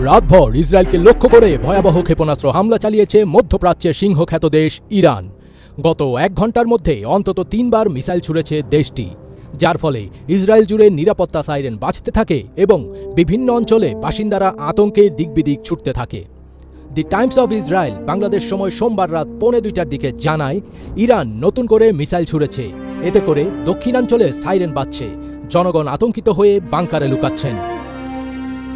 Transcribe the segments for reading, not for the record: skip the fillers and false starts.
রাতভর ইসরায়েলকে লক্ষ্য করে ভয়াবহ ক্ষেপণাস্ত্র হামলা চালিয়েছে মধ্যপ্রাচ্যের সিংহখ্যাত দেশ ইরান। গত 1 ঘন্টার মধ্যে অন্তত 3বার মিসাইল ছুড়েছে দেশটি, যার ফলে ইসরায়েল জুড়ে নিরাপত্তা সাইরেন বাজতে থাকে এবং বিভিন্ন অঞ্চলে বাসিন্দারা আতঙ্কে দিকবিদিক ছুটতে থাকে। দি টাইমস অফ ইসরায়েল বাংলাদেশ সময় সোমবার রাত 1:45টার দিকে জানায়, ইরান নতুন করে মিসাইল ছুড়েছে। এতে করে দক্ষিণাঞ্চলে সাইরেন বাজছে, জনগণ আতঙ্কিত হয়ে বাংকারে লুকাচ্ছেন।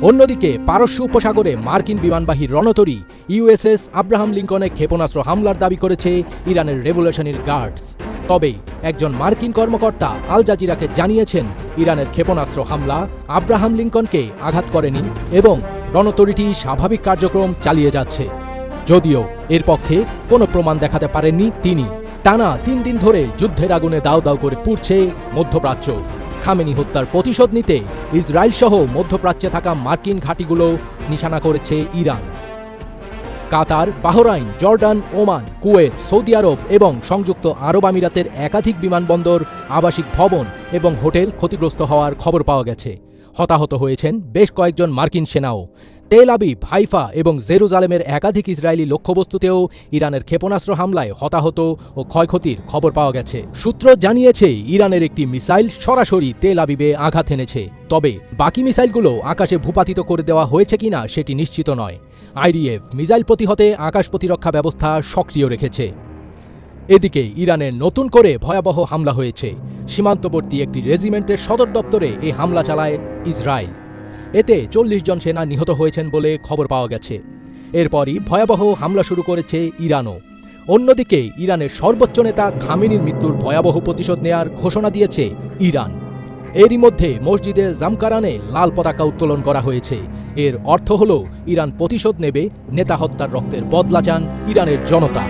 অন্যদিকে পারস্য উপসাগরে মার্কিন বিমানবাহী রণতরী ইউএসএস আব্রাহাম লিঙ্কনে ক্ষেপণাস্ত্র হামলার দাবি করেছে ইরানের রেভলিউশনারি গার্ডস। তবে একজন মার্কিন কর্মকর্তা আল জাজিরাকে জানিয়েছেন, ইরানের ক্ষেপণাস্ত্র হামলা আব্রাহাম লিঙ্কনকে আঘাত করেনি এবং রণতরীটি স্বাভাবিক কার্যক্রম চালিয়ে যাচ্ছে। যদিও এর পক্ষে কোনো প্রমাণ দেখাতে পারেননি তিনি। টানা 3 দিন ধরে যুদ্ধের আগুনে দাউ দাউ করে পুড়ছে মধ্যপ্রাচ্য। খামেনি হত্যার প্রতিশোধ নিতে ইসরায়েল সহ মধ্যপ্রাচ্যে থাকা মার্কিন ঘাঁটিগুলো নিশানা করেছে Iran. Qatar, Bahrain, Jordan, Oman, Kuwait, Saudi আরব এবং সংযুক্ত আরব আমিরাতের একাধিক বিমানবন্দর, আবাসিক ভবন এবং হোটেল ক্ষতিগ্রস্ত হওয়ার খবর পাওয়া গেছে। হতাহত হয়েছেন বেশ কয়েকজন মার্কিন সেনাও। তেল আবিব, হাইফা এবং জেরুজালেমের একাধিক ইসরায়েলি লক্ষ্যবস্তুতেও ইরানের ক্ষেপণাস্ত্র হামলায় হতাহত ও ক্ষয়ক্ষতির খবর পাওয়া গেছে। সূত্র জানিয়েছে, ইরানের একটি মিসাইল সরাসরি তেল আবিবে আঘাত এনেছে। তবে বাকি মিসাইলগুলো আকাশে ভূপাতিত করে দেওয়া হয়েছে কিনা সেটি নিশ্চিত নয়। আইডিএফ মিসাইল প্রতিহতে আকাশ প্রতিরক্ষা ব্যবস্থা সক্রিয় রেখেছে। এদিকে ইরানের নতুন করে ভয়াবহ হামলা হয়েছে। সীমান্তবর্তী একটি রেজিমেন্টের সদর দপ্তরে এই হামলা চালায় ইসরায়েল। এতে 40 জন সেনা নিহত হয়েছেন বলে খবর পাওয়া গেছে। এরপরই ভয়াবহ হামলা শুরু করেছে ইরানও। অন্যদিকে ইরানের সর্বোচ্চ নেতা খামেনির মৃত্যুর ভয়াবহ প্রতিশোধ নেয়ার ঘোষণা দিয়েছে ইরান। এরই মধ্যে মসজিদে জামকারানে লাল পতাকা উত্তোলন করা হয়েছে। এর অর্থ হল ইরান প্রতিশোধ নেবে, নেতা হত্যার রক্তের বদলা চান ইরানের জনতা।